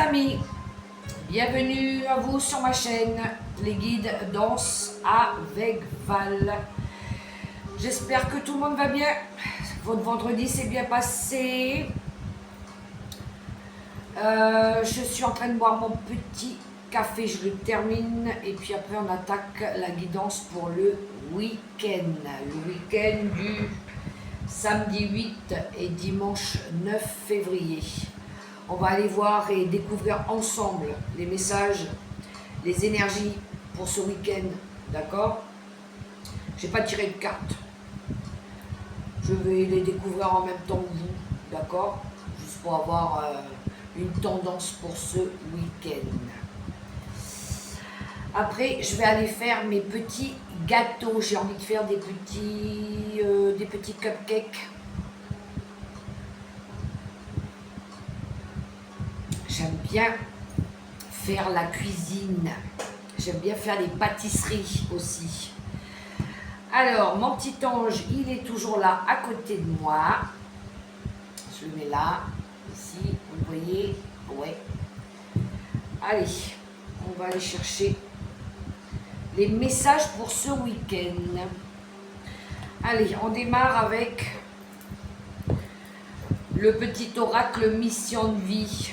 amis, bienvenue à vous sur ma chaîne, les guides danse avec Val. J'espère que tout le monde va bien. Votre vendredi s'est bien passé. Je suis en train de boire mon petit café, je le termine et puis après on attaque la guidance pour le week-end. Le week-end du samedi 8 et dimanche 9 février. On va aller voir et découvrir ensemble les messages, les énergies pour ce week-end, d'accord? Je n'ai pas tiré de cartes. Je vais les découvrir en même temps que vous, d'accord? Juste pour avoir une tendance pour ce week-end. Après, je vais aller faire mes petits gâteaux. J'ai envie de faire des petits cupcakes. J'aime bien faire la cuisine. J'aime bien faire les pâtisseries aussi. Alors, mon petit ange, il est toujours là à côté de moi. Je le mets là, ici, vous voyez. Ouais. Allez, on va aller chercher les messages pour ce week-end. Allez, on démarre avec le petit oracle mission de vie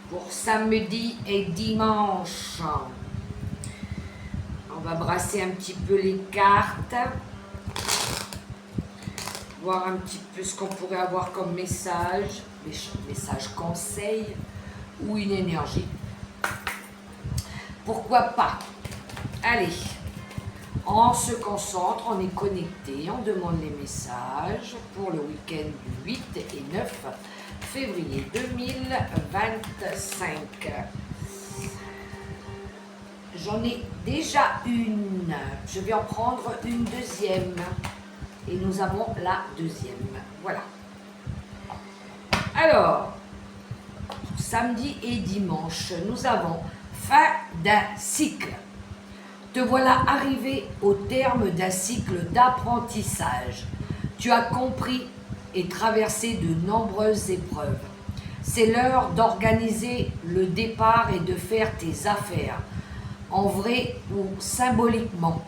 pour samedi et dimanche. On va brasser un petit peu les cartes, voir un petit peu ce qu'on pourrait avoir comme message, message conseil ou une énergie. Pourquoi pas? Allez, on se concentre, on est connecté, on demande les messages pour le week-end du 8 et 9 février 2025. J'en ai déjà une. Je vais en prendre une deuxième. Et nous avons la deuxième. Voilà. Alors, samedi et dimanche, nous avons fin d'un cycle. Te voilà arrivé au terme d'un cycle d'apprentissage. Tu as compris et traversé de nombreuses épreuves. C'est l'heure d'organiser le départ et de faire tes affaires, en vrai ou symboliquement.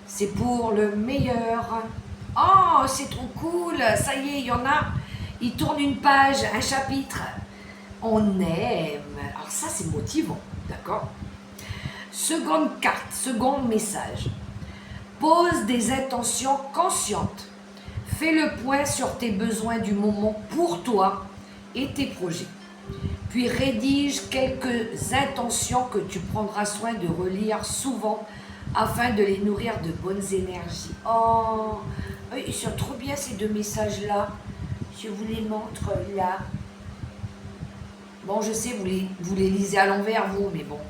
C'est pour le meilleur. Oh, c'est trop cool, ça y est, il y en a. Ils tournent une page, un chapitre. On aime. Alors ça, c'est motivant, d'accord? Seconde carte, second message. Pose des intentions conscientes. Fais le point sur tes besoins du moment pour toi et tes projets. Puis rédige quelques intentions que tu prendras soin de relire souvent afin de les nourrir de bonnes énergies. Oh, ils sont trop bien ces deux messages-là. Je vous les montre là. Bon, je sais, vous les lisez à l'envers, vous, mais bon,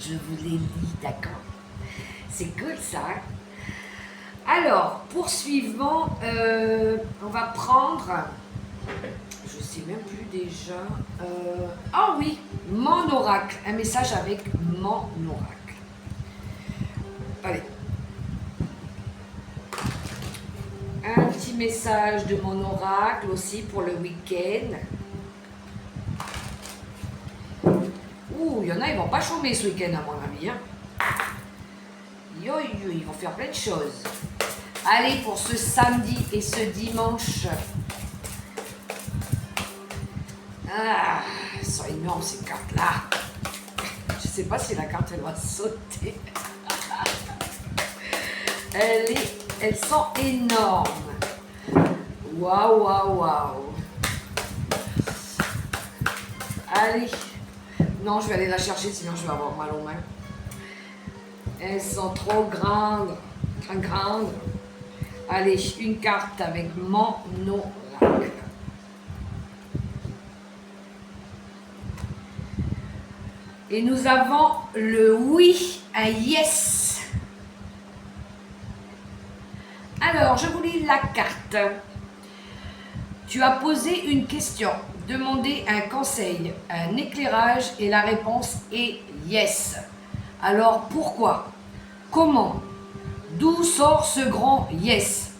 je vous les lis, d'accord? C'est cool ça, hein? Alors, poursuivant, on va prendre, je ne sais même plus déjà, ah oui, mon oracle, un message avec mon oracle. Allez. Un petit message de mon oracle aussi pour le week-end. Ouh, il y en a, ils vont pas chômer ce week-end à mon avis, hein. Yo, ils vont faire plein de choses. Allez, pour ce samedi et ce dimanche. Ah, elles sont énormes ces cartes-là. Je ne sais pas si la carte, elle va sauter. Elles sont énormes. Waouh, waouh, waouh. Allez. Non, je vais aller la chercher, sinon je vais avoir mal aux mains. Elles sont trop grandes. Très grandes. Allez, une carte avec mon oracle. Et nous avons le oui, un yes. Alors, je vous lis la carte. Tu as posé une question, demandé un conseil, un éclairage et la réponse est yes. Alors, pourquoi? Comment? D'où sort ce grand yes?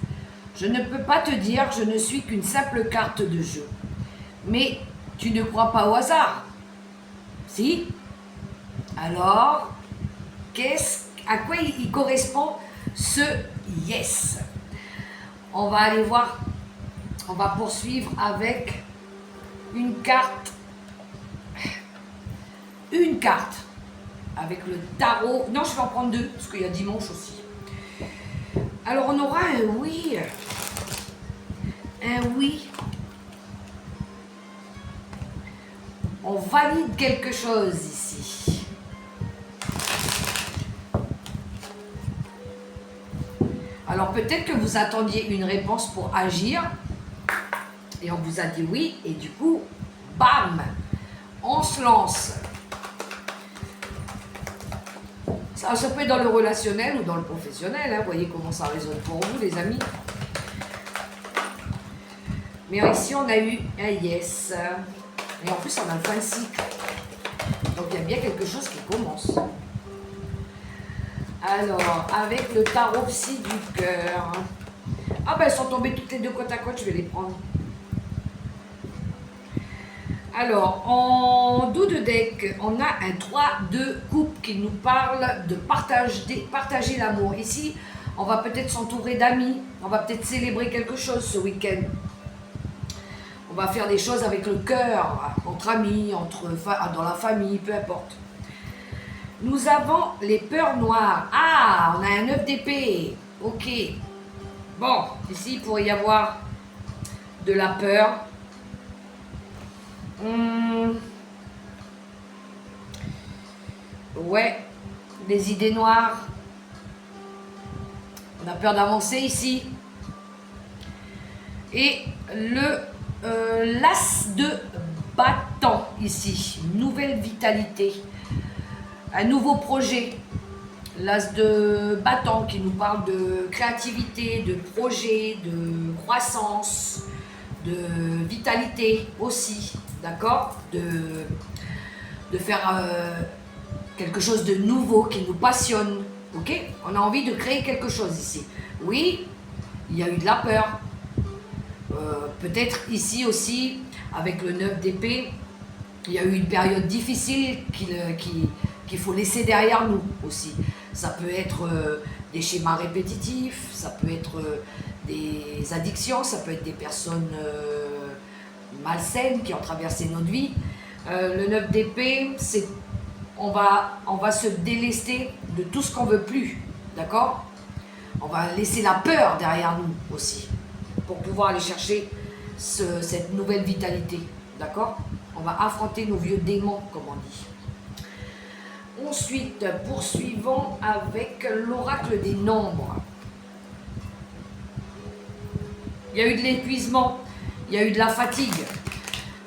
Je ne peux pas te dire, je ne suis qu'une simple carte de jeu. Mais Tu ne crois pas au hasard? Si? Alors, à quoi il correspond ce yes? On va aller voir, on va poursuivre avec une carte avec le tarot. Non, je vais en prendre deux parce qu'il y a dimanche aussi. Alors on aura un oui. Un oui. On valide quelque chose ici. Alors peut-être que vous attendiez une réponse pour agir et on vous a dit oui et du coup, bam, on se lance. Ça peut être dans le relationnel ou dans le professionnel, hein. Vous voyez comment ça résonne pour vous les amis. Mais ici on a eu un yes. Et en plus on a le fin de cycle. Donc il y a bien quelque chose qui commence. Alors, avec le tarot psy du cœur. Ah ben elles sont tombées toutes les deux côte à côte, je vais les prendre. Alors, en dos de deck, on a un 3 de coupe qui nous parle de partager l'amour. Ici, on va peut-être s'entourer d'amis, on va peut-être célébrer quelque chose ce week-end. On va faire des choses avec le cœur, entre amis, dans la famille, peu importe. Nous avons les peurs noires. Ah, on a un 9 d'épée. Ok. Bon, ici, il pourrait y avoir de la peur. Ouais, des idées noires. On a peur d'avancer ici. Et l'as de bâton ici. Nouvelle vitalité. Un nouveau projet. L'as de bâton qui nous parle de créativité, de projet, de croissance, de vitalité aussi. D'accord, de faire quelque chose de nouveau qui nous passionne. Ok, on a envie de créer quelque chose ici. Oui, il y a eu de la peur. Peut-être ici aussi, avec le 9 d'épée, il y a eu une période difficile qu'il faut laisser derrière nous aussi. Ça peut être des schémas répétitifs, ça peut être des addictions, ça peut être des personnes malsaines qui ont traversé notre vie. Le 9 d'épée, c'est on va se délester de tout ce qu'on veut plus, d'accord? On va laisser la peur derrière nous aussi, pour pouvoir aller chercher cette nouvelle vitalité, d'accord? On va affronter nos vieux démons, comme on dit. Ensuite, poursuivons avec l'oracle des nombres. Il y a eu de l'épuisement, il y a eu de la fatigue.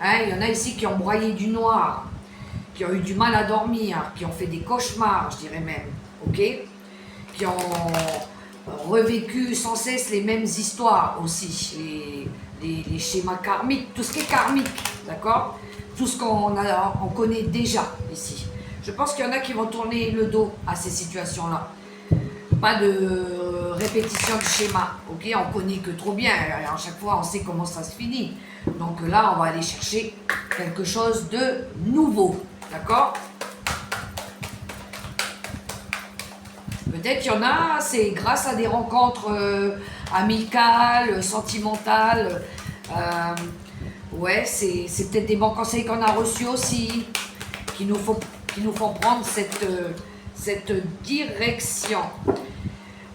Hein, il y en a ici qui ont broyé du noir, qui ont eu du mal à dormir, qui ont fait des cauchemars, je dirais même, ok? Qui ont revécu sans cesse les mêmes histoires aussi, les schémas karmiques, tout ce qui est karmique, d'accord? Tout ce qu'on connaît déjà ici. Je pense qu'il y en a qui vont tourner le dos à ces situations-là. Pas de répétition de schéma, ok? On connaît que trop bien, à chaque fois on sait comment ça se finit. Donc là, on va aller chercher quelque chose de nouveau, d'accord? Peut-être qu'il y en a, c'est grâce à des rencontres amicales, sentimentales. Ouais, c'est peut-être des bons conseils qu'on a reçus aussi, qui nous font prendre cette direction.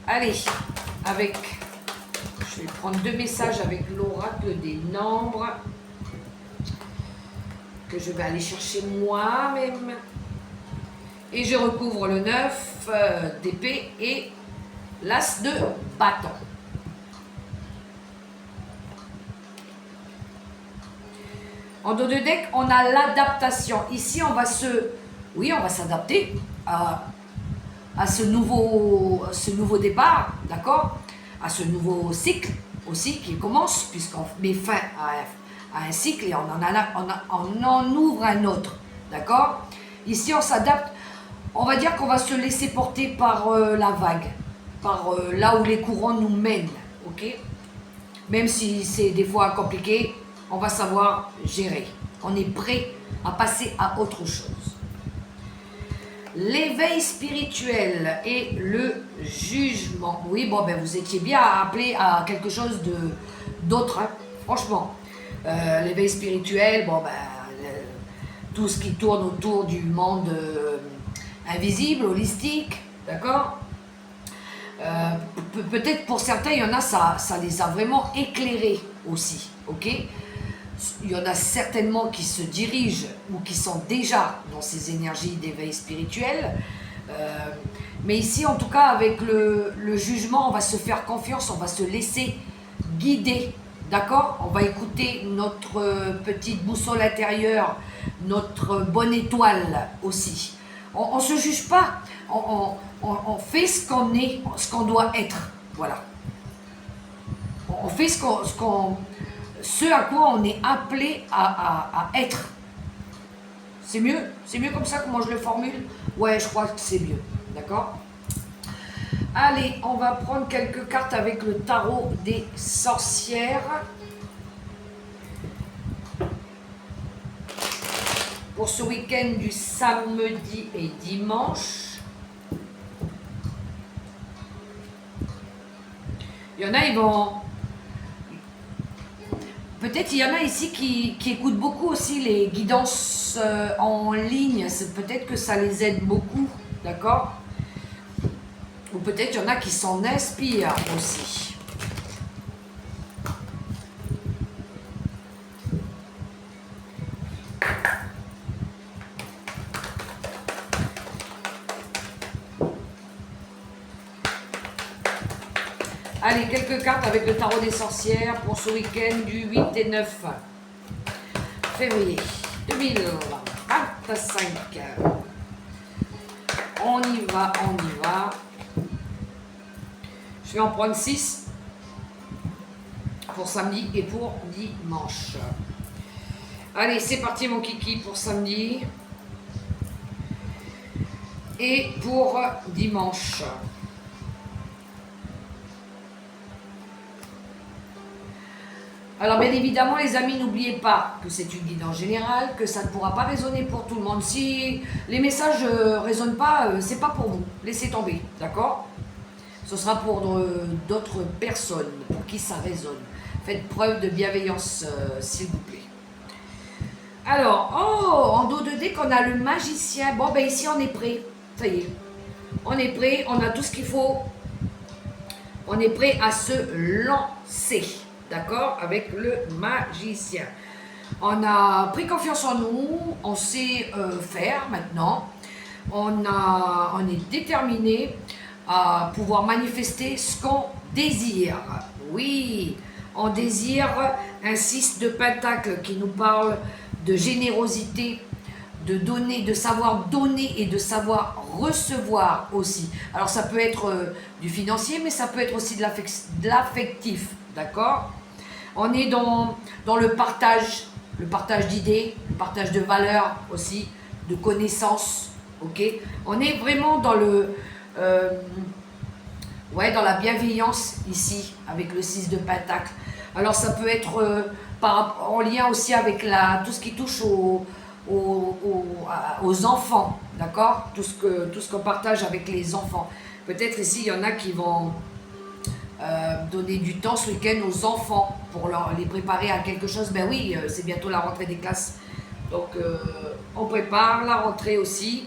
Allez, je vais prendre deux messages avec l'oracle des nombres, que je vais aller chercher moi-même. Et je recouvre le 9 d'épée et l'as de bâton. En dos de deck, on a l'adaptation. Ici, on va s'adapter à ce nouveau départ, d'accord? À ce nouveau cycle aussi qui commence, puisqu'on met fin à un cycle et on en ouvre un autre, d'accord? Ici, on s'adapte. On va dire qu'on va se laisser porter par la vague, par là où les courants nous mènent, ok? Même si c'est des fois compliqué, on va savoir gérer, On est prêt à passer à autre chose. L'éveil spirituel et le jugement. Oui, bon, ben vous étiez bien appelé à quelque chose d'autre, hein, franchement. L'éveil spirituel, bon, ben, tout ce qui tourne autour du monde invisible, holistique, d'accord. Peut-être pour certains, il y en a, ça les a vraiment éclairés aussi, ok. Il y en a certainement qui se dirigent ou qui sont déjà dans ces énergies d'éveil spirituel. Mais ici, en tout cas, avec le jugement, on va se faire confiance, on va se laisser guider, d'accord. On va écouter notre petite boussole intérieure, notre bonne étoile aussi. On ne se juge pas, on fait ce qu'on est, ce qu'on doit être, voilà. On fait ce à quoi on est appelé à être. C'est mieux comme ça que moi je le formule. Ouais, je crois que c'est mieux, d'accord. Allez, on va prendre quelques cartes avec le tarot des sorcières. Pour ce week-end du samedi et dimanche. Il y en a, ils vont... Peut-être il y en a ici qui écoutent beaucoup aussi les guidances en ligne. Peut-être que ça les aide beaucoup, d'accord. Ou peut-être il y en a qui s'en inspirent aussi. Allez, quelques cartes avec le tarot des sorcières pour ce week-end du 8 et 9 février 2025. On y va. Je vais en prendre 6 pour samedi et pour dimanche. Allez, c'est parti mon kiki pour samedi et pour dimanche. Alors bien évidemment les amis, n'oubliez pas que c'est une guidance générale, que ça ne pourra pas résonner pour tout le monde. Si les messages ne résonnent pas, c'est pas pour vous, laissez tomber, d'accord. Ce sera pour d'autres personnes pour qui ça résonne. Faites preuve de bienveillance s'il vous plaît. Alors, en dos de dé qu'on a le magicien. Bon ben ici on est prêt, ça y est. On est prêt, on a tout ce qu'il faut. On est prêt à se lancer. D'accord, avec le magicien. On a pris confiance en nous, on sait faire maintenant. On est déterminé à pouvoir manifester ce qu'on désire. Oui, on désire un 6 de pentacle qui nous parle de générosité, de donner, de savoir donner et de savoir recevoir aussi. Alors ça peut être du financier, mais ça peut être aussi de l'affectif, d'accord. On est dans le partage d'idées, le partage de valeurs aussi, de connaissances, ok. On est vraiment dans dans la bienveillance ici, avec le 6 de pentacle. Alors ça peut être en lien aussi avec tout ce qui touche aux enfants, d'accord, tout ce qu'on partage avec les enfants. Peut-être ici, il y en a qui vont donner du temps ce week-end aux enfants pour les préparer à quelque chose. Ben oui, c'est bientôt la rentrée des classes. Donc, on prépare la rentrée aussi.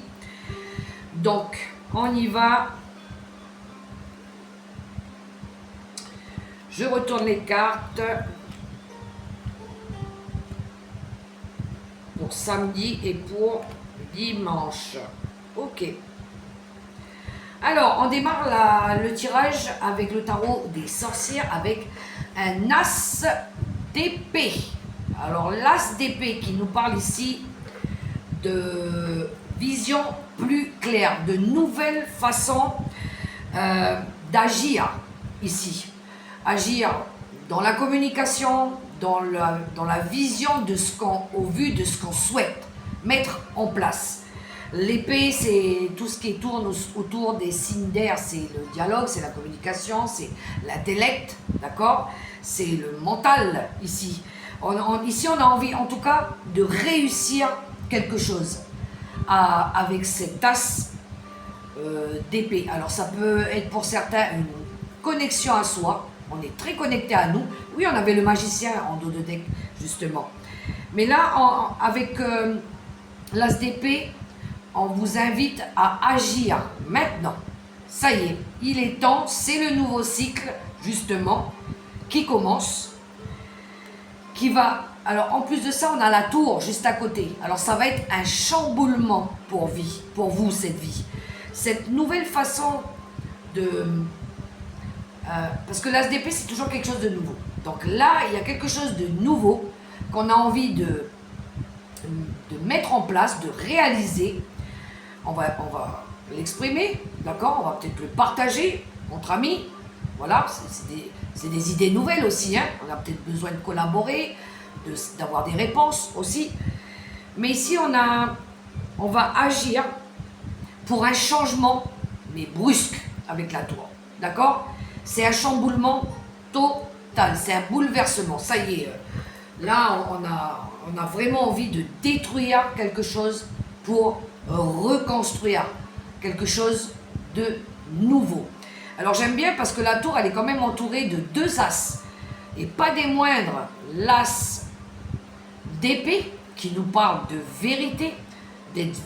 Donc, on y va. Je retourne les cartes. Pour samedi et pour dimanche. Ok. Alors, on démarre le tirage avec le tarot des sorcières avec un as d'épée. Alors, l'as d'épée qui nous parle ici de vision plus claire, de nouvelles façons d'agir ici. Agir dans la communication, dans la vision au vu de ce qu'on souhaite mettre en place. L'épée, c'est tout ce qui tourne autour des signes d'air, c'est le dialogue, c'est la communication, c'est l'intellect, d'accord? C'est le mental ici. Ici, on a envie, en tout cas, de réussir quelque chose avec cette tasse d'épée. Alors, ça peut être pour certains une connexion à soi. On est très connecté à nous. Oui, on avait le magicien en dos de deck, justement. Mais là, avec l'as d'épée, on vous invite à agir maintenant. Ça y est, il est temps, c'est le nouveau cycle, justement, qui commence, qui va... Alors, en plus de ça, on a la tour juste à côté. Alors, ça va être un chamboulement pour vous, cette vie. Cette nouvelle façon de... parce que l'as d'épée, c'est toujours quelque chose de nouveau. Donc là, il y a quelque chose de nouveau qu'on a envie de mettre en place, de réaliser. On va l'exprimer, d'accord? On va peut-être le partager entre amis. Voilà, c'est des idées nouvelles aussi. Hein? On a peut-être besoin de collaborer, d'avoir des réponses aussi. Mais ici, on va agir pour un changement, mais brusque, avec la tour. D'accord? C'est un chamboulement total, c'est un bouleversement. Ça y est, là, on a vraiment envie de détruire quelque chose pour reconstruire quelque chose de nouveau. Alors j'aime bien parce que la tour, elle est quand même entourée de 2 as. Et pas des moindres, l'as d'épée qui nous parle de vérité, d'être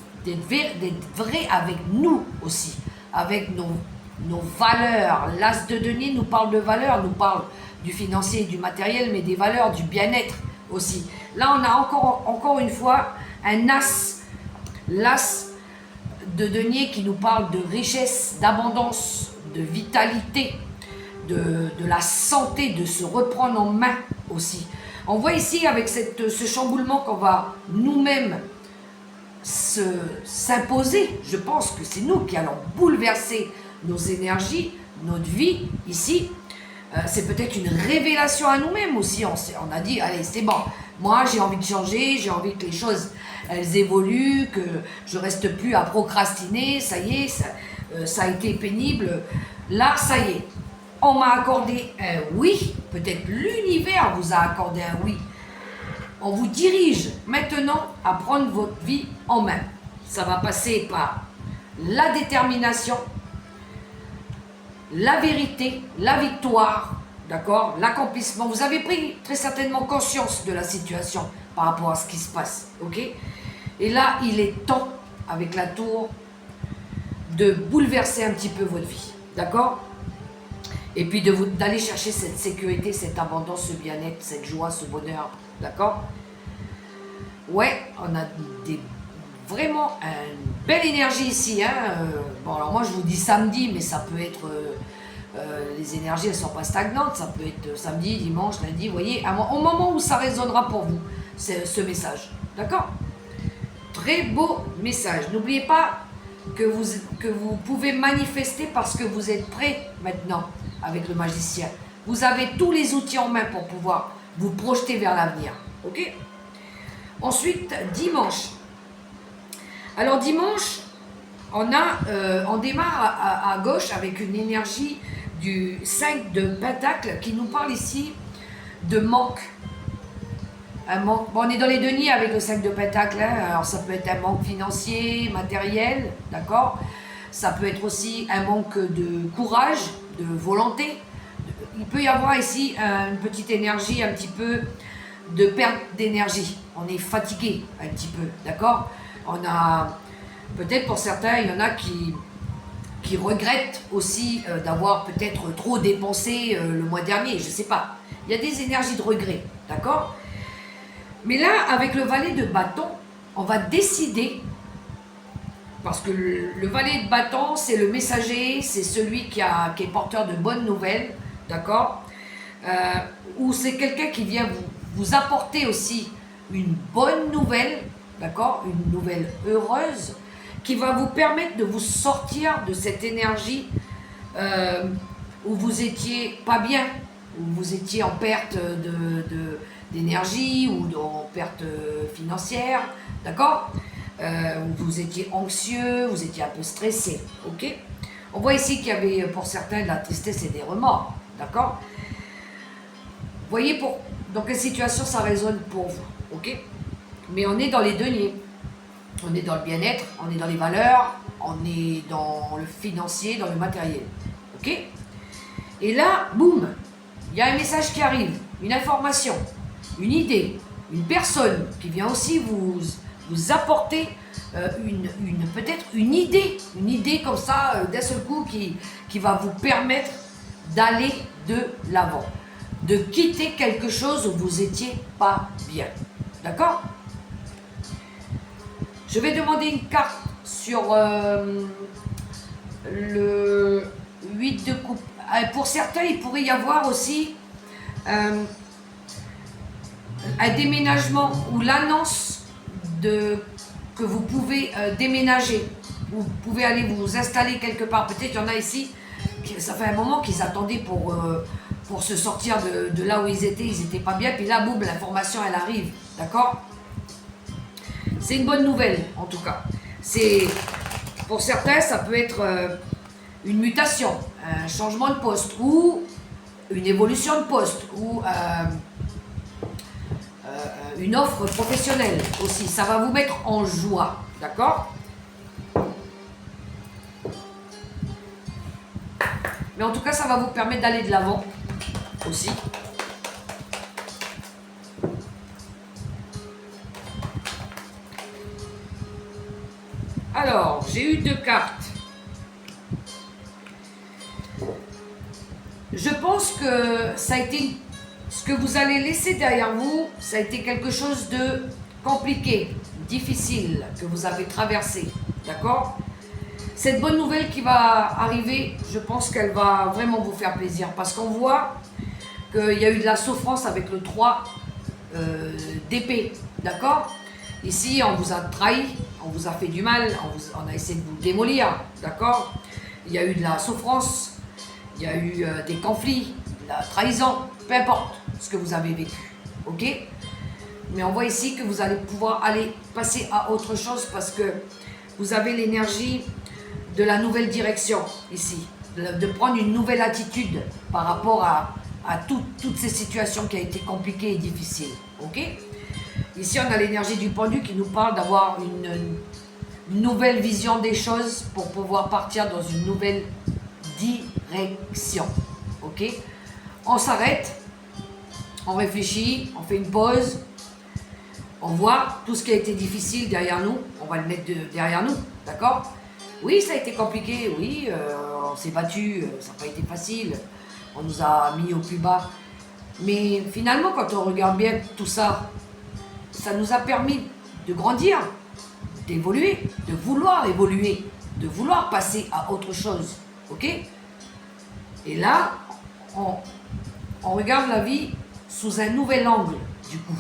vrai avec nous aussi, avec nos valeurs. L'as de denier nous parle de valeurs, nous parle du financier et du matériel, mais des valeurs, du bien-être aussi. Là, on a encore une fois un as, l'as de denier qui nous parle de richesse, d'abondance, de vitalité, de la santé, de se reprendre en main aussi. On voit ici avec ce chamboulement qu'on va nous-mêmes s'imposer. Je pense que c'est nous qui allons bouleverser nos énergies, notre vie ici. C'est peut-être une révélation à nous-mêmes aussi. On a dit, allez, c'est bon. Moi, j'ai envie de changer, j'ai envie que les choses, elles évoluent, que je reste plus à procrastiner. Ça y est, ça a été pénible. Là, ça y est. On m'a accordé un oui. Peut-être l'univers vous a accordé un oui. On vous dirige maintenant à prendre votre vie en main. Ça va passer par la détermination, la vérité, la victoire, d'accord, l'accomplissement. Vous avez pris très certainement conscience de la situation par rapport à ce qui se passe, ok? Et là, il est temps, avec la tour, de bouleverser un petit peu votre vie, d'accord? Et puis d'aller chercher cette sécurité, cette abondance, ce bien-être, cette joie, ce bonheur, d'accord? Ouais, on a vraiment une belle énergie ici, hein? Bon, alors moi je vous dis samedi, mais ça peut être... les énergies, elles ne sont pas stagnantes. Ça peut être samedi, dimanche, lundi, vous voyez, au moment où ça résonnera pour vous, ce message. D'accord? Très beau message. N'oubliez pas que vous pouvez manifester parce que vous êtes prêt maintenant avec le magicien. Vous avez tous les outils en main pour pouvoir vous projeter vers l'avenir. Ok? Ensuite, dimanche. Alors dimanche, on démarre à gauche avec une énergie du 5 de Pentacle qui nous parle ici de manque. Un manque. Bon, on est dans les deniers avec le 5 de Pentacle, hein. Alors ça peut être un manque financier, matériel, d'accord? Ça peut être aussi un manque de courage, de volonté. Il peut y avoir ici une petite énergie, un petit peu de perte d'énergie. On est fatigué un petit peu, d'accord? On a... Peut-être pour certains, il y en a qui regrettent aussi d'avoir peut-être trop dépensé le mois dernier, je ne sais pas. Il y a des énergies de regret, d'accord? Mais là, avec le valet de bâton, on va décider, parce que le valet de bâton, c'est le messager, c'est celui qui est porteur de bonnes nouvelles, d'accord? Ou c'est quelqu'un qui vient vous apporter aussi une bonne nouvelle, d'accord? Une nouvelle heureuse, qui va vous permettre de vous sortir de cette énergie où vous étiez pas bien, où vous étiez en perte d'énergie ou en perte financière, d'accord? Où vous étiez anxieux, vous étiez un peu stressé, ok? On voit ici qu'il y avait pour certains de la tristesse et des remords, d'accord? Voyez, dans quelle situation ça résonne pour vous, ok? Mais on est dans les deniers. On est dans le bien-être, on est dans les valeurs, on est dans le financier, dans le matériel, ok? Et là, boum, il y a un message qui arrive, une information, une idée, une personne qui vient aussi vous apporter peut-être une idée comme ça, d'un seul coup, qui va vous permettre d'aller de l'avant, de quitter quelque chose où vous n'étiez pas bien. D'accord? Je vais demander une carte sur le 8 de coupe. Pour certains, il pourrait y avoir aussi un déménagement ou l'annonce que vous pouvez déménager. Vous pouvez aller vous installer quelque part. Peut-être qu'il y en a ici, ça fait un moment qu'ils attendaient pour se sortir de là où ils n'étaient pas bien. Puis là, boum, l'information, elle arrive. D'accord? C'est une bonne nouvelle, en tout cas. Pour certains, ça peut être une mutation, un changement de poste ou une évolution de poste ou une offre professionnelle aussi. Ça va vous mettre en joie, d'accord? Mais en tout cas, ça va vous permettre d'aller de l'avant aussi. Alors, j'ai eu 2 cartes. Je pense que ça a été ce que vous allez laisser derrière vous, ça a été quelque chose de compliqué, difficile, que vous avez traversé, d'accord? Cette bonne nouvelle qui va arriver, je pense qu'elle va vraiment vous faire plaisir, parce qu'on voit qu'il y a eu de la souffrance avec le 3 d'épée, d'accord? Ici, on vous a trahi, on vous a fait du mal, on a essayé de vous démolir, d'accord? Il y a eu de la souffrance, il y a eu des conflits, de la trahison, peu importe ce que vous avez vécu, ok? Mais on voit ici que vous allez pouvoir aller passer à autre chose parce que vous avez l'énergie de la nouvelle direction ici, de prendre une nouvelle attitude par rapport à toutes ces situations qui ont été compliquées et difficiles, ok? Ici, on a l'énergie du pendu qui nous parle d'avoir une nouvelle vision des choses pour pouvoir partir dans une nouvelle direction, ok? On s'arrête, on réfléchit, on fait une pause, on voit tout ce qui a été difficile derrière nous, on va le mettre derrière nous, d'accord? Oui, ça a été compliqué, oui, on s'est battu, ça n'a pas été facile, on nous a mis au plus bas. Mais finalement, quand on regarde bien tout ça, ça nous a permis de grandir, d'évoluer, de vouloir évoluer, de vouloir passer à autre chose, ok? Et là, on regarde la vie sous un nouvel angle, du coup.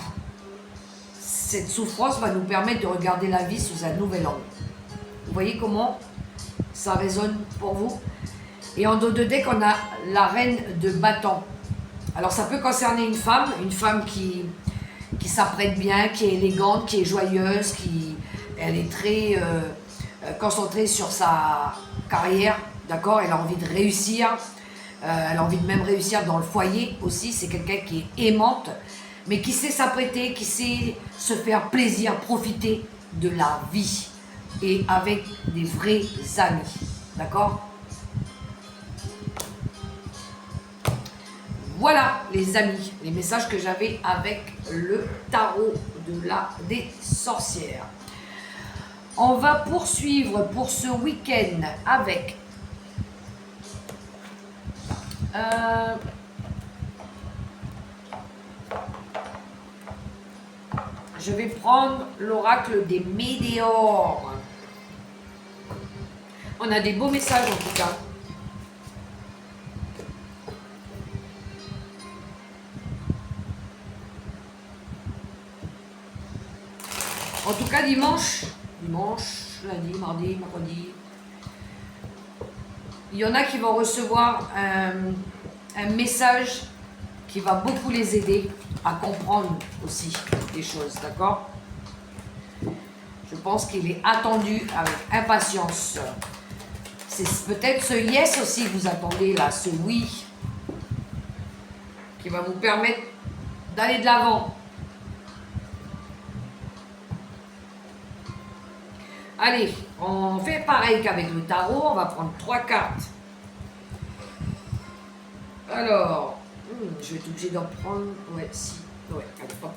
Cette souffrance va nous permettre de regarder la vie sous un nouvel angle. Vous voyez comment ça résonne pour vous? Et en dos de deck, on a la reine de bâton. Alors ça peut concerner une femme qui s'apprête bien, qui est élégante, qui est joyeuse, elle est très concentrée sur sa carrière, d'accord? Elle a envie de réussir, elle a envie de même réussir dans le foyer aussi. C'est quelqu'un qui est aimante, mais qui sait s'apprêter, qui sait se faire plaisir, profiter de la vie et avec des vrais amis, d'accord? Voilà les amis, les messages que j'avais avec le tarot des sorcières. On va poursuivre pour ce week-end avec je vais prendre l'oracle des météores. On a des beaux messages en tout cas. En tout cas, dimanche, lundi, mardi, mercredi, il y en a qui vont recevoir un message qui va beaucoup les aider à comprendre aussi des choses, d'accord? Je pense qu'il est attendu avec impatience. C'est peut-être ce yes aussi que vous attendez là, ce oui, qui va vous permettre d'aller de l'avant. Allez, on fait pareil qu'avec le tarot, on va prendre 3 cartes. Alors, je vais être obligée d'en prendre. Ouais, si. Ouais, allez, hop.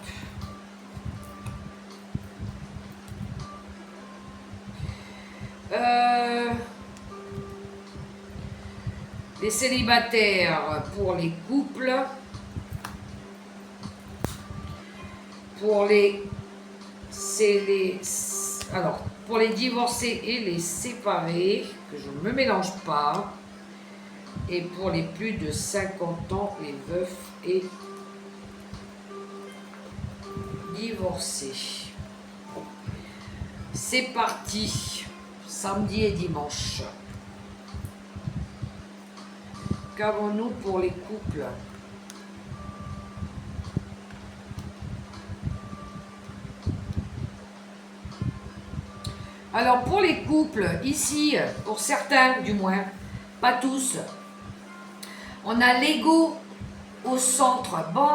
Les célibataires pour les couples. Pour pour les divorcés et les séparés, que je ne me mélange pas. Et pour les plus de 50 ans, les veufs et divorcés. C'est parti, samedi et dimanche. Qu'avons-nous pour les couples? Alors pour les couples, ici, pour certains du moins, pas tous, on a l'ego au centre. Bon,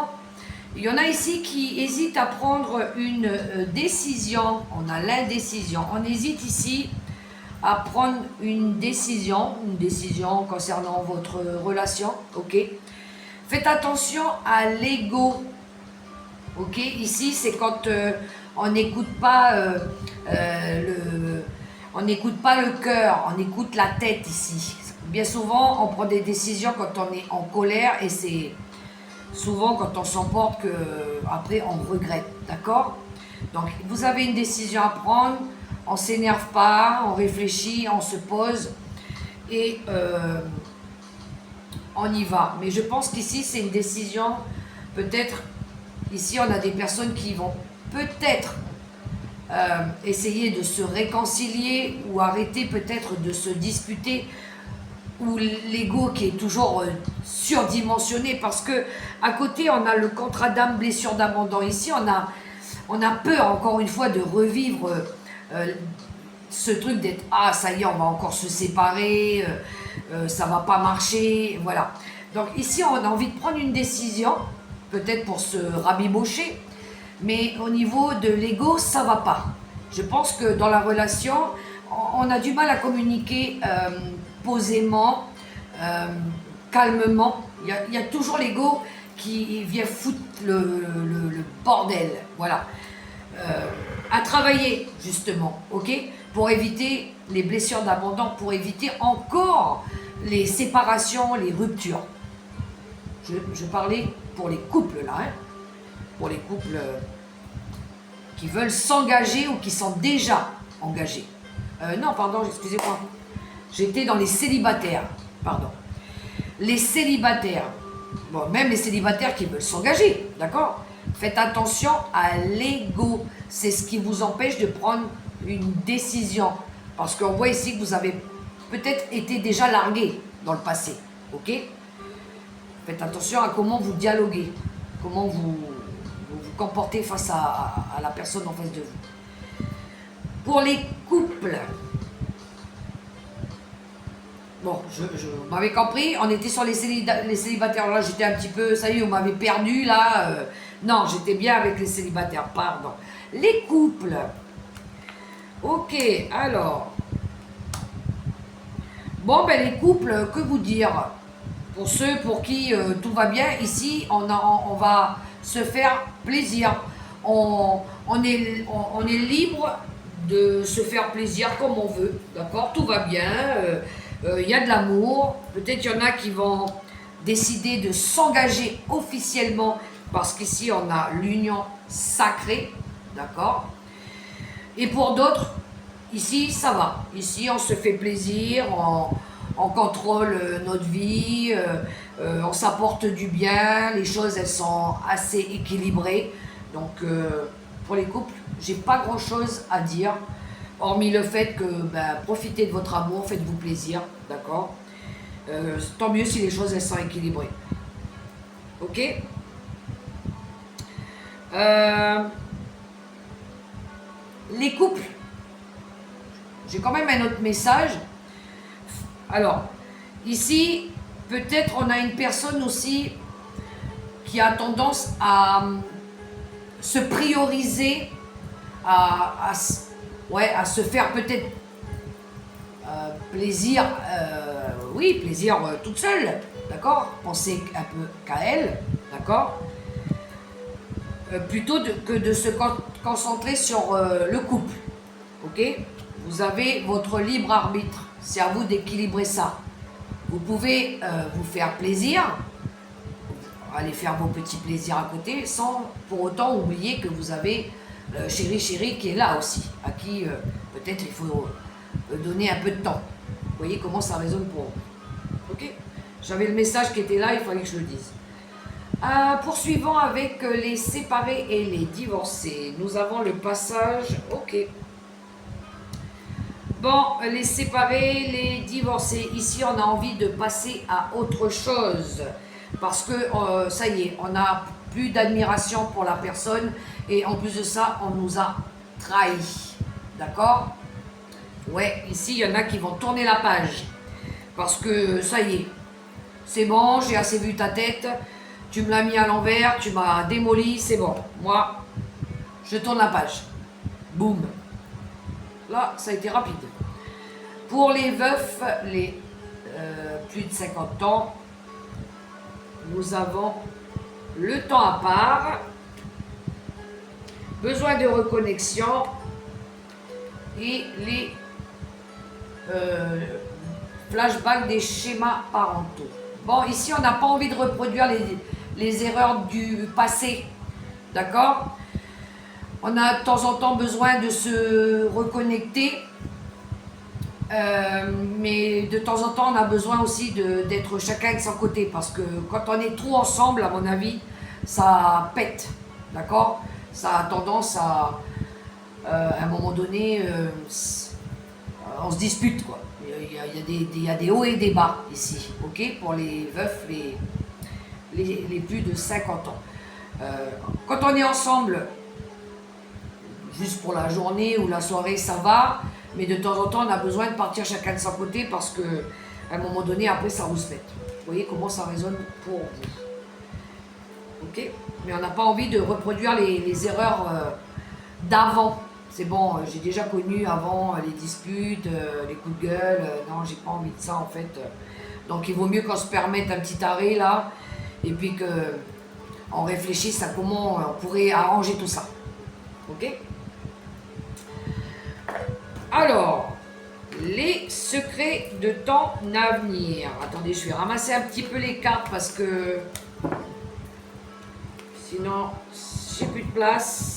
il y en a ici qui hésitent à prendre une décision. On a l'indécision. On hésite ici à prendre une décision concernant votre relation. Ok. Faites attention à l'ego. Ok. Ici, c'est quand on n'écoute pas on n'écoute pas le cœur, on écoute la tête ici. Bien souvent, on prend des décisions quand on est en colère et c'est souvent quand on s'emporte que après on regrette, d'accord? Donc vous avez une décision à prendre, on s'énerve pas, on réfléchit, on se pose et on y va. Mais je pense qu'ici c'est une décision, peut-être, ici on a des personnes qui vont peut-être essayer de se réconcilier ou arrêter peut-être de se disputer, ou l'ego qui est toujours surdimensionné, parce que à côté on a le contrat d'âme, blessure d'abandon. Ici on a peur encore une fois de revivre ce truc d'être ça y est, on va encore se séparer, ça va pas marcher, voilà. Donc ici on a envie de prendre une décision, peut-être pour se rabibocher, mais au niveau de l'ego ça va pas. Je pense que dans la relation on a du mal à communiquer posément, calmement. Il y a toujours l'ego qui vient foutre le bordel, voilà. À travailler justement, ok, pour éviter les blessures d'abandon, pour éviter encore les séparations, les ruptures. Je parlais pour les couples là, hein, pour les couples qui veulent s'engager ou qui sont déjà engagés. Non, pardon, excusez-moi. J'étais dans les célibataires, pardon. Les célibataires, bon, même les célibataires qui veulent s'engager, d'accord? Faites attention à l'ego. C'est ce qui vous empêche de prendre une décision. Parce qu'on voit ici que vous avez peut-être été déjà largué dans le passé, ok? Faites attention à comment vous dialoguez, comment vous comportez face à la personne en face de vous. Pour les couples, bon, vous m'avez compris, on était sur les célibataires. Là, j'étais un petit peu, ça y est, on m'avait perdu, là. Non, j'étais bien avec les célibataires, pardon. Les couples. Ok, alors. Bon, ben les couples, que vous dire? Pour ceux pour qui tout va bien, ici, on va se faire plaisir. On est libre de se faire plaisir comme on veut, d'accord? Tout va bien. Il y a de l'amour, peut-être il y en a qui vont décider de s'engager officiellement parce qu'ici on a l'union sacrée, d'accord? Et pour d'autres, ici ça va, ici on se fait plaisir, on contrôle notre vie, on s'apporte du bien, les choses elles sont assez équilibrées. Donc pour les couples, j'ai pas grand chose à dire. Hormis le fait que profitez de votre amour, faites-vous plaisir, d'accord? Tant mieux si les choses elles sont équilibrées. Ok? Les couples, j'ai quand même un autre message. Alors, ici, peut-être on a une personne aussi qui a tendance à se prioriser, à se faire peut-être plaisir, oui, plaisir toute seule, d'accord? Penser un peu qu'à elle, d'accord? Plutôt que de se concentrer sur le couple, ok? Vous avez votre libre arbitre, c'est à vous d'équilibrer ça. Vous pouvez vous faire plaisir, aller faire vos petits plaisirs à côté, sans pour autant oublier que vous avez chéri qui est là aussi, à qui peut-être il faut donner un peu de temps. Vous voyez comment ça résonne pour vous. Ok? J'avais le message qui était là, il fallait que je le dise. Poursuivons avec les séparés et les divorcés. Nous avons le passage, ok. Bon, les séparés, les divorcés. Ici, on a envie de passer à autre chose. Parce que, ça y est, on n'a plus d'admiration pour la personne. Et en plus de ça, on nous a trahis. D'accord? Ouais, ici, il y en a qui vont tourner la page. Parce que, ça y est, c'est bon, j'ai assez vu ta tête. Tu me l'as mis à l'envers, tu m'as démoli, c'est bon. Moi, je tourne la page. Boum. Là, ça a été rapide. Pour les veufs, les plus de 50 ans, nous avons le temps à part, besoin de reconnexion et les flashbacks des schémas parentaux. Bon, ici, on n'a pas envie de reproduire les erreurs du passé, d'accord? On a de temps en temps besoin de se reconnecter, mais de temps en temps, on a besoin aussi d'être chacun de son côté, parce que quand on est trop ensemble, à mon avis, ça pète, d'accord? Ça a tendance à un moment donné, on se dispute, quoi. Il y a des hauts et des bas ici, ok? Pour les veufs, les plus de 50 ans. Quand on est ensemble, juste pour la journée ou la soirée, ça va, mais de temps en temps, on a besoin de partir chacun de son côté parce que à un moment donné, après, ça rouspète. Vous voyez comment ça résonne pour vous. Ok? Mais on n'a pas envie de reproduire les erreurs d'avant. C'est bon, j'ai déjà connu avant les disputes, les coups de gueule. Non, j'ai pas envie de ça en fait. Donc il vaut mieux qu'on se permette un petit arrêt là, et puis qu'on réfléchisse à comment on pourrait arranger tout ça. Ok? Alors, les secrets de ton avenir. Attendez, je vais ramasser un petit peu les cartes parce que sinon, j'ai plus de place.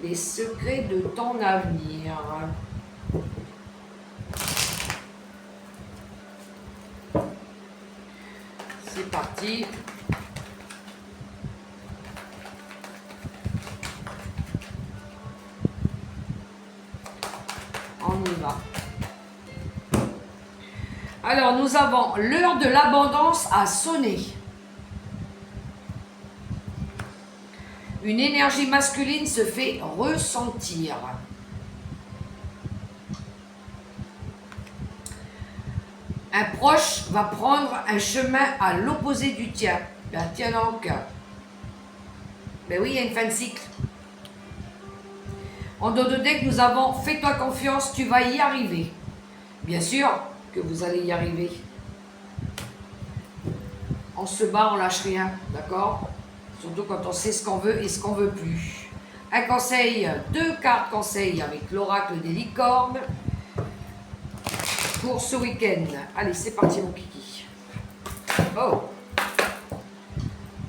Les secrets de ton avenir. C'est parti. On y va. Alors, nous avons l'heure de l'abondance à sonner. Une énergie masculine se fait ressentir. Un proche va prendre un chemin à l'opposé du tien. Ben tiens donc. Ben oui, il y a une fin de cycle. En dos de deck, nous avons « Fais-toi confiance, tu vas y arriver ». Bien sûr que vous allez y arriver. On se bat, on lâche rien, d'accord? Surtout quand on sait ce qu'on veut et ce qu'on veut plus. Un conseil, 2 cartes conseils avec l'oracle des licornes pour ce week-end. Allez, c'est parti mon kiki. Oh,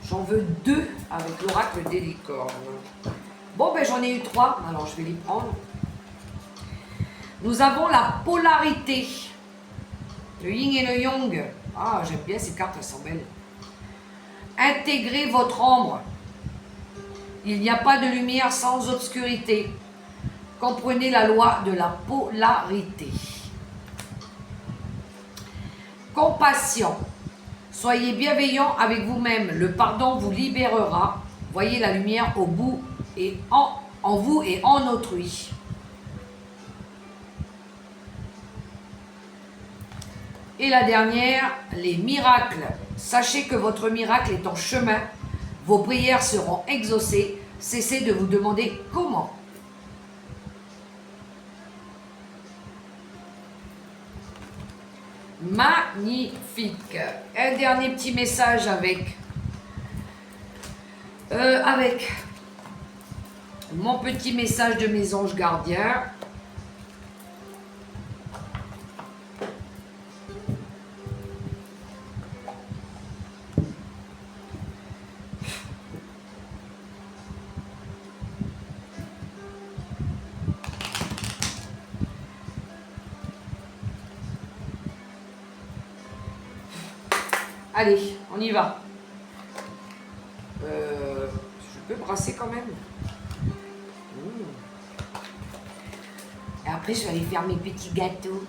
j'en veux 2 avec l'oracle des licornes. Bon, ben j'en ai eu 3, alors je vais les prendre. Nous avons la polarité. Le yin et le yang. Ah, j'aime bien ces cartes, elles sont belles. Intégrez votre ombre. Il n'y a pas de lumière sans obscurité. Comprenez la loi de la polarité. Compassion. Soyez bienveillant avec vous-même. Le pardon vous libérera. Voyez la lumière au bout et en vous et en autrui. Et la dernière, les miracles. Sachez que votre miracle est en chemin. Vos prières seront exaucées. Cessez de vous demander comment. Magnifique. Un dernier petit message avec mon petit message de mes anges gardiens. Allez, on y va. Je peux brasser quand même. Et après, je vais aller faire mes petits gâteaux.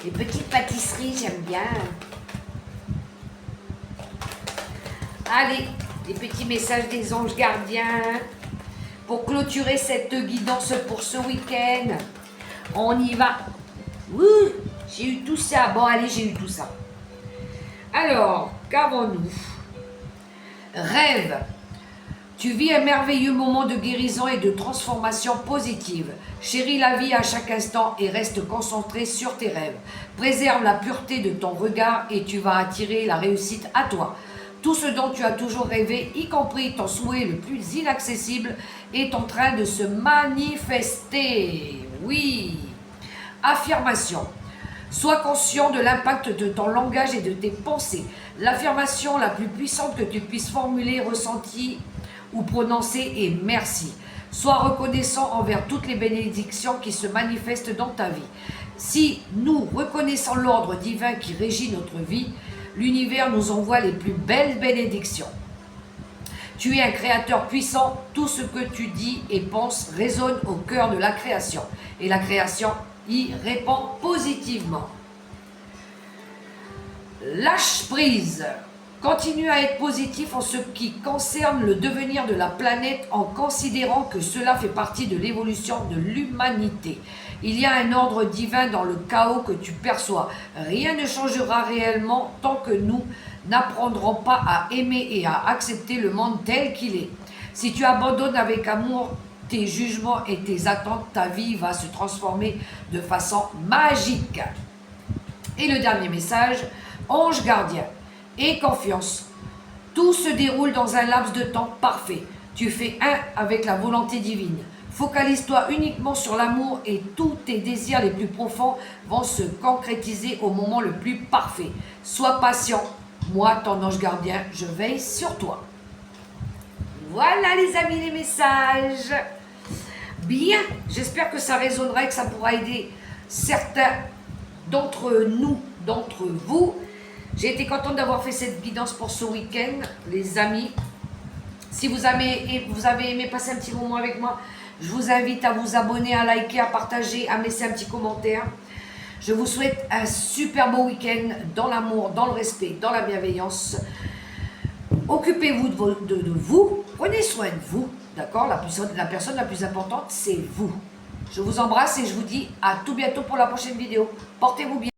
Les petites pâtisseries, j'aime bien. Allez, les petits messages des anges gardiens. Pour clôturer cette guidance pour ce week-end, on y va. Ouh, j'ai eu tout ça. Bon, allez, j'ai eu tout ça. Alors, qu'avons-nous? Rêve. Tu vis un merveilleux moment de guérison et de transformation positive. Chéris la vie à chaque instant et reste concentré sur tes rêves. Préserve la pureté de ton regard et tu vas attirer la réussite à toi. Tout ce dont tu as toujours rêvé, y compris ton souhait le plus inaccessible, est en train de se manifester. Oui. Affirmation. Sois conscient de l'impact de ton langage et de tes pensées. L'affirmation la plus puissante que tu puisses formuler, ressentir ou prononcer est merci. Sois reconnaissant envers toutes les bénédictions qui se manifestent dans ta vie. Si nous reconnaissons l'ordre divin qui régit notre vie, l'univers nous envoie les plus belles bénédictions. Tu es un créateur puissant, tout ce que tu dis et penses résonne au cœur de la création. Et la création y répond positivement. Lâche prise. Continue à être positif en ce qui concerne le devenir de la planète en considérant que cela fait partie de l'évolution de l'humanité. Il y a un ordre divin dans le chaos que tu perçois. Rien ne changera réellement tant que nous n'apprendrons pas à aimer et à accepter le monde tel qu'il est. Si tu abandonnes avec amour tes jugements et tes attentes, ta vie va se transformer de façon magique. Et le dernier message, ange gardien. Aie confiance. Tout se déroule dans un laps de temps parfait. Tu fais un avec la volonté divine. Focalise-toi uniquement sur l'amour et tous tes désirs les plus profonds vont se concrétiser au moment le plus parfait. Sois patient. Moi, ton ange gardien, je veille sur toi. Voilà les amis, les messages. Bien, j'espère que ça résonnera et que ça pourra aider certains d'entre nous, d'entre vous. J'ai été contente d'avoir fait cette guidance pour ce week-end, les amis. Si vous avez aimé passer un petit moment avec moi, je vous invite à vous abonner, à liker, à partager, à me laisser un petit commentaire. Je vous souhaite un super beau week-end dans l'amour, dans le respect, dans la bienveillance. Occupez-vous de vous, prenez soin de vous, d'accord? La personne la plus importante, c'est vous. Je vous embrasse et je vous dis à tout bientôt pour la prochaine vidéo. Portez-vous bien.